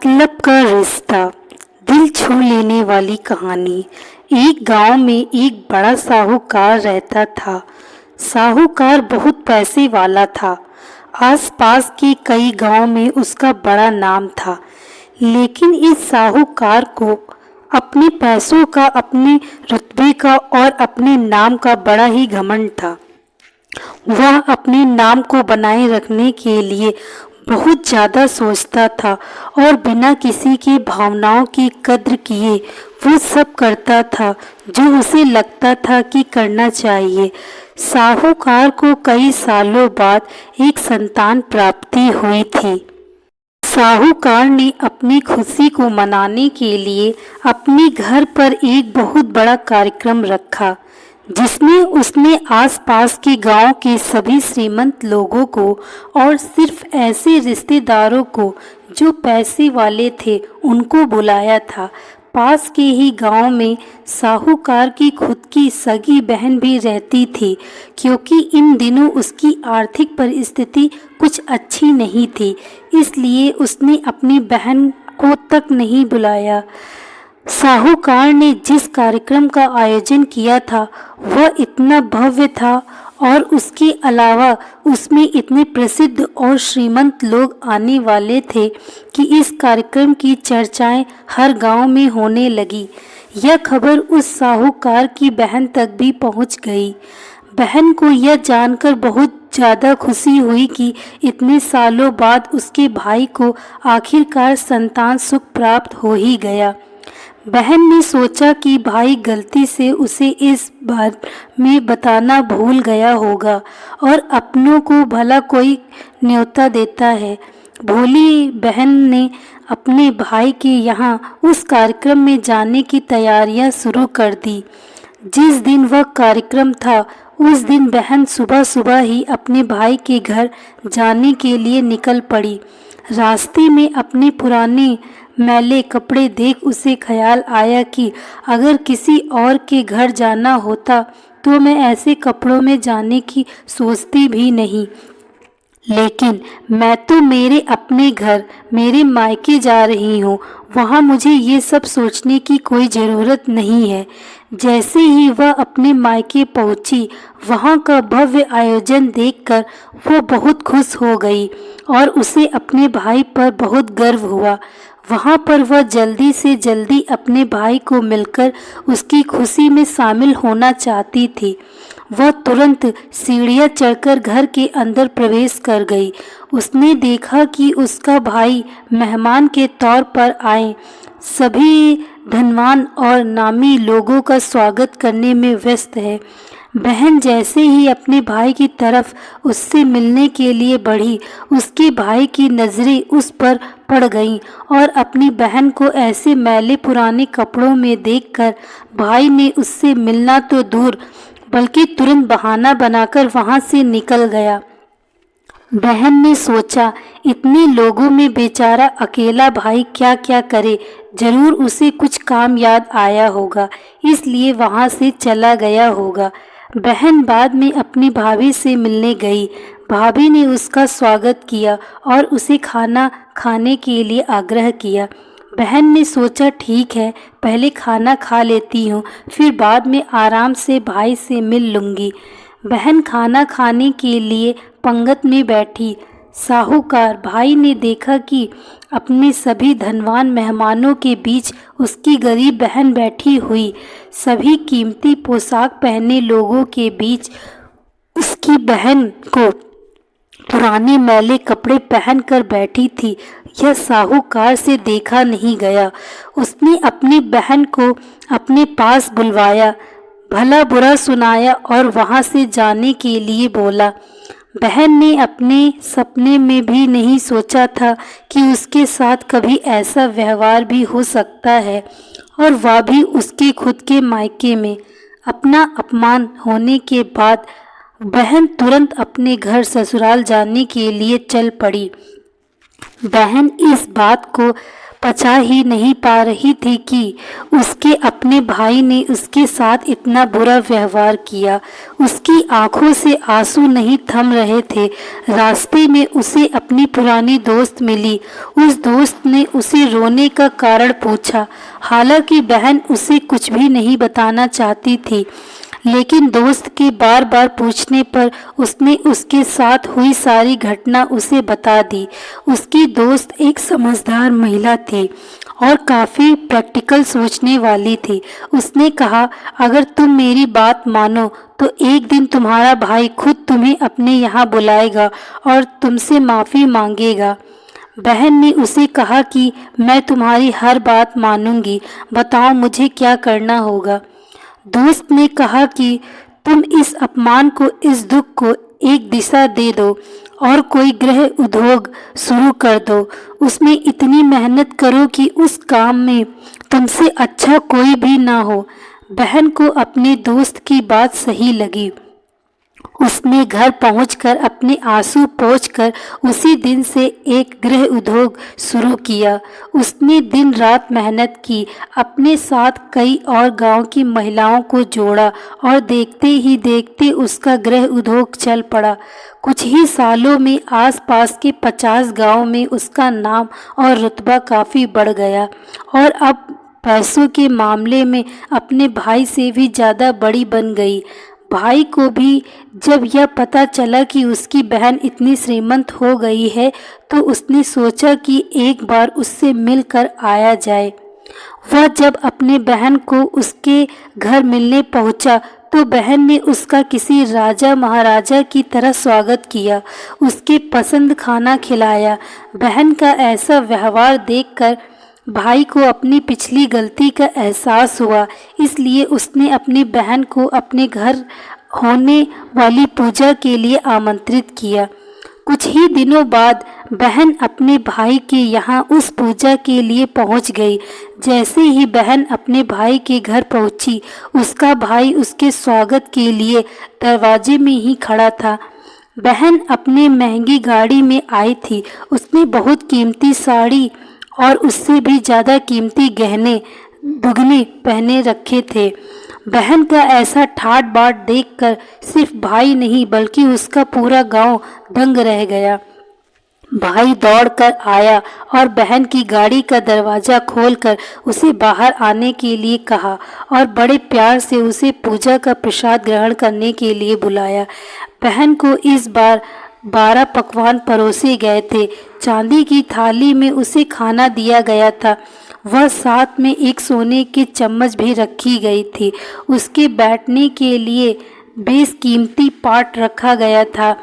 मतलब का रिश्ता, दिल छू लेने वाली कहानी। एक गांव में एक बड़ा साहूकार रहता था। साहूकार बहुत पैसे वाला था। आसपास के कई गांव में उसका बड़ा नाम था। लेकिन इस साहूकार को अपने पैसों का, अपने रुतबे का और अपने नाम का बड़ा ही घमंड था। वह अपने नाम को बनाए रखने के लिए बहुत ज़्यादा सोचता था और बिना किसी की भावनाओं की कद्र किए वो सब करता था जो उसे लगता था कि करना चाहिए। साहूकार को कई सालों बाद एक संतान प्राप्ति हुई थी। साहूकार ने अपनी खुशी को मनाने के लिए अपने घर पर एक बहुत बड़ा कार्यक्रम रखा, जिसमें उसने आसपास के गांव के सभी श्रीमंत लोगों को और सिर्फ ऐसे रिश्तेदारों को जो पैसे वाले थे उनको बुलाया था। पास के ही गांव में साहूकार की खुद की सगी बहन भी रहती थी, क्योंकि इन दिनों उसकी आर्थिक परिस्थिति कुछ अच्छी नहीं थी, इसलिए उसने अपनी बहन को तक नहीं बुलाया। साहूकार ने जिस कार्यक्रम का आयोजन किया था वह इतना भव्य था और उसके अलावा उसमें इतने प्रसिद्ध और श्रीमंत लोग आने वाले थे कि इस कार्यक्रम की चर्चाएं हर गांव में होने लगी। यह खबर उस साहूकार की बहन तक भी पहुंच गई। बहन को यह जानकर बहुत ज़्यादा खुशी हुई कि इतने सालों बाद उसके भाई को आखिरकार संतान सुख प्राप्त हो ही गया। बहन ने सोचा कि भाई गलती से उसे इस बारे में बताना भूल गया होगा और अपनों को भला कोई न्योता देता है। भोली बहन ने अपने भाई के यहाँ उस कार्यक्रम में जाने की तैयारियां शुरू कर दी। जिस दिन वह कार्यक्रम था उस दिन बहन सुबह सुबह ही अपने भाई के घर जाने के लिए निकल पड़ी। रास्ते में अपने पुराने मैले कपड़े देख उसे ख्याल आया कि अगर किसी और के घर जाना होता तो मैं ऐसे कपड़ों में जाने की सोचती भी नहीं, लेकिन मैं तो मेरे अपने घर, मेरे मायके जा रही हूँ, वहाँ मुझे ये सब सोचने की कोई ज़रूरत नहीं है। जैसे ही वह अपने मायके पहुँची, वहाँ का भव्य आयोजन देखकर वो बहुत खुश हो गई और उसे अपने भाई पर बहुत गर्व हुआ। वहाँ पर वह जल्दी से जल्दी अपने भाई को मिलकर उसकी खुशी में शामिल होना चाहती थी। वह तुरंत सीढ़ियाँ चढ़कर घर के अंदर प्रवेश कर गई। उसने देखा कि उसका भाई मेहमान के तौर पर आए सभी धनवान और नामी लोगों का स्वागत करने में व्यस्त है। बहन जैसे ही अपने भाई की तरफ उससे मिलने के लिए बढ़ी, उसके भाई की नज़रें उस पर पड़ गईं और अपनी बहन को ऐसे मैले पुराने कपड़ों में देखकर भाई ने उससे मिलना तो दूर बल्कि तुरंत बहाना बनाकर वहां से निकल गया। बहन ने सोचा, इतने लोगों में बेचारा अकेला भाई क्या क्या करे, जरूर उसे कुछ काम याद आया होगा, इसलिए वहां से चला गया होगा। बहन बाद में अपनी भाभी से मिलने गई। भाभी ने उसका स्वागत किया और उसे खाना खाने के लिए आग्रह किया। बहन ने सोचा, ठीक है, पहले खाना खा लेती हूँ, फिर बाद में आराम से भाई से मिल लूँगी। बहन खाना खाने के लिए पंगत में बैठी। साहूकार भाई ने देखा कि अपने सभी धनवान मेहमानों के बीच उसकी गरीब बहन बैठी हुई। सभी कीमती पोशाक पहने लोगों के बीच उसकी बहन को पुराने मैले कपड़े पहनकर बैठी थी। यह साहूकार से देखा नहीं गया। उसने अपनी बहन को अपने पास बुलवाया, भला बुरा सुनाया और वहां से जाने के लिए बोला। बहन ने अपने सपने में भी नहीं सोचा था कि उसके साथ कभी ऐसा व्यवहार भी हो सकता है, और वह भी उसके खुद के मायके में। अपना अपमान होने के बाद बहन तुरंत अपने घर ससुराल जाने के लिए चल पड़ी। बहन इस बात को पचा ही नहीं पा रही थी कि उसके अपने भाई ने उसके साथ इतना बुरा व्यवहार किया। उसकी आंखों से आंसू नहीं थम रहे थे। रास्ते में उसे अपनी पुरानी दोस्त मिली। उस दोस्त ने उसे रोने का कारण पूछा। हालांकि बहन उसे कुछ भी नहीं बताना चाहती थी, लेकिन दोस्त के बार बार पूछने पर उसने उसके साथ हुई सारी घटना उसे बता दी। उसकी दोस्त एक समझदार महिला थी और काफ़ी प्रैक्टिकल सोचने वाली थी। उसने कहा, अगर तुम मेरी बात मानो तो एक दिन तुम्हारा भाई खुद तुम्हें अपने यहाँ बुलाएगा और तुमसे माफ़ी मांगेगा। बहन ने उसे कहा कि मैं तुम्हारी हर बात मानूंगी, बताओ मुझे क्या करना होगा। दोस्त ने कहा कि तुम इस अपमान को, इस दुख को एक दिशा दे दो और कोई गृह उद्योग शुरू कर दो। उसमें इतनी मेहनत करो कि उस काम में तुमसे अच्छा कोई भी ना हो। बहन को अपने दोस्त की बात सही लगी। उसने घर पहुंचकर अपने आंसू पोंछकर उसी दिन से एक गृह उद्योग शुरू किया। उसने दिन रात मेहनत की, अपने साथ कई और गांव की महिलाओं को जोड़ा और देखते ही देखते उसका गृह उद्योग चल पड़ा। कुछ ही सालों में आसपास के 50 गांव में उसका नाम और रुतबा काफ़ी बढ़ गया और अब पैसों के मामले में अपने भाई से भी ज़्यादा बड़ी बन गई। भाई को भी जब यह पता चला कि उसकी बहन इतनी श्रीमंत हो गई है तो उसने सोचा कि एक बार उससे मिलकर आया जाए। वह जब अपने बहन को उसके घर मिलने पहुंचा तो बहन ने उसका किसी राजा महाराजा की तरह स्वागत किया, उसके पसंद खाना खिलाया। बहन का ऐसा व्यवहार देखकर भाई को अपनी पिछली गलती का एहसास हुआ, इसलिए उसने अपनी बहन को अपने घर होने वाली पूजा के लिए आमंत्रित किया। कुछ ही दिनों बाद बहन अपने भाई के यहाँ उस पूजा के लिए पहुँच गई। जैसे ही बहन अपने भाई के घर पहुँची, उसका भाई उसके स्वागत के लिए दरवाजे में ही खड़ा था। बहन अपनी महंगी गाड़ी में आई थी। उसने बहुत कीमती साड़ी और उससे भी ज़्यादा कीमती गहने दुगने पहने रखे थे। बहन का ऐसा ठाट बाट देखकर सिर्फ भाई नहीं बल्कि उसका पूरा गांव दंग रह गया। भाई दौड़कर आया और बहन की गाड़ी का दरवाज़ा खोलकर उसे बाहर आने के लिए कहा और बड़े प्यार से उसे पूजा का प्रसाद ग्रहण करने के लिए बुलाया। बहन को इस बार 12 पकवान परोसे गए थे। चांदी की थाली में उसे खाना दिया गया था। वह साथ में एक सोने की चम्मच भी रखी गई थी। उसके बैठने के लिए बेशकीमती पाट रखा गया था।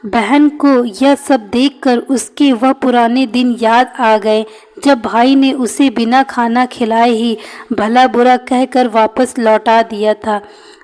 बहन को यह सब देखकर उसके वह पुराने दिन याद आ गए जब भाई ने उसे बिना खाना खिलाए ही भला बुरा कहकर वापस लौटा दिया था।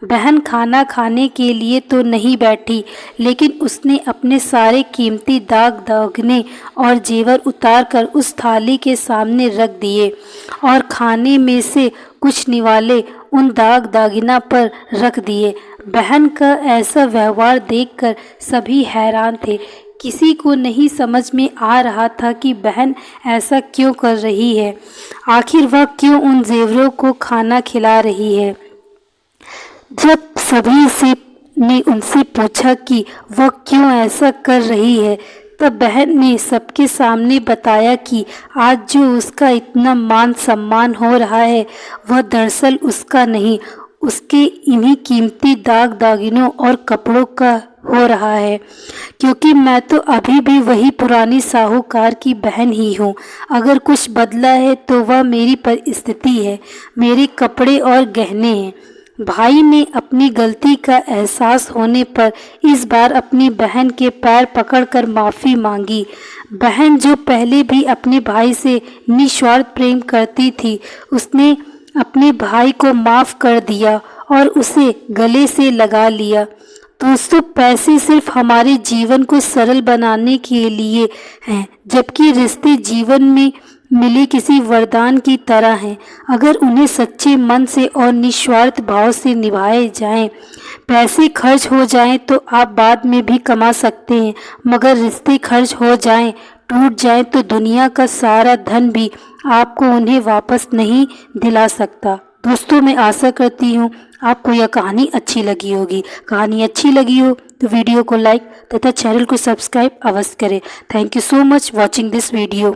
बहन खाना खाने के लिए तो नहीं बैठी, लेकिन उसने अपने सारे कीमती दाग दागने और जेवर उतार कर उस थाली के सामने रख दिए और खाने में से कुछ निवाले उन दाग दागिना पर रख दिए। बहन का ऐसा व्यवहार देखकर सभी हैरान थे। किसी को नहीं समझ में आ रहा था कि बहन ऐसा क्यों कर रही है। आखिर वह क्यों उन जेवरों को खाना खिला रही है। जब सभी से ने उनसे पूछा कि वह क्यों ऐसा कर रही है, तब बहन ने सबके सामने बताया कि आज जो उसका इतना मान सम्मान हो रहा है वह दरअसल उसका नहीं, उसके इन्हीं कीमती दाग दागिनों और कपड़ों का हो रहा है, क्योंकि मैं तो अभी भी वही पुरानी साहूकार की बहन ही हूँ। अगर कुछ बदला है तो वह मेरी परिस्थिति है, मेरे कपड़े और गहने हैं। भाई ने अपनी गलती का एहसास होने पर इस बार अपनी बहन के पैर पकड़कर माफ़ी मांगी। बहन जो पहले भी अपने भाई से निस्वार्थ प्रेम करती थी, उसने अपने भाई को माफ़ कर दिया और उसे गले से लगा लिया। दोस्तों, पैसे सिर्फ हमारे जीवन को सरल बनाने के लिए हैं, जबकि रिश्ते जीवन में मिले किसी वरदान की तरह हैं। अगर उन्हें सच्चे मन से और निस्वार्थ भाव से निभाए जाएं, पैसे खर्च हो जाएं तो आप बाद में भी कमा सकते हैं, मगर रिश्ते खर्च हो जाएं टूट जाए तो दुनिया का सारा धन भी आपको उन्हें वापस नहीं दिला सकता। दोस्तों, मैं आशा करती हूँ आपको यह कहानी अच्छी लगी होगी। कहानी अच्छी लगी हो तो वीडियो को लाइक तथा चैनल को सब्सक्राइब अवश्य करें। Thank you so much watching this video.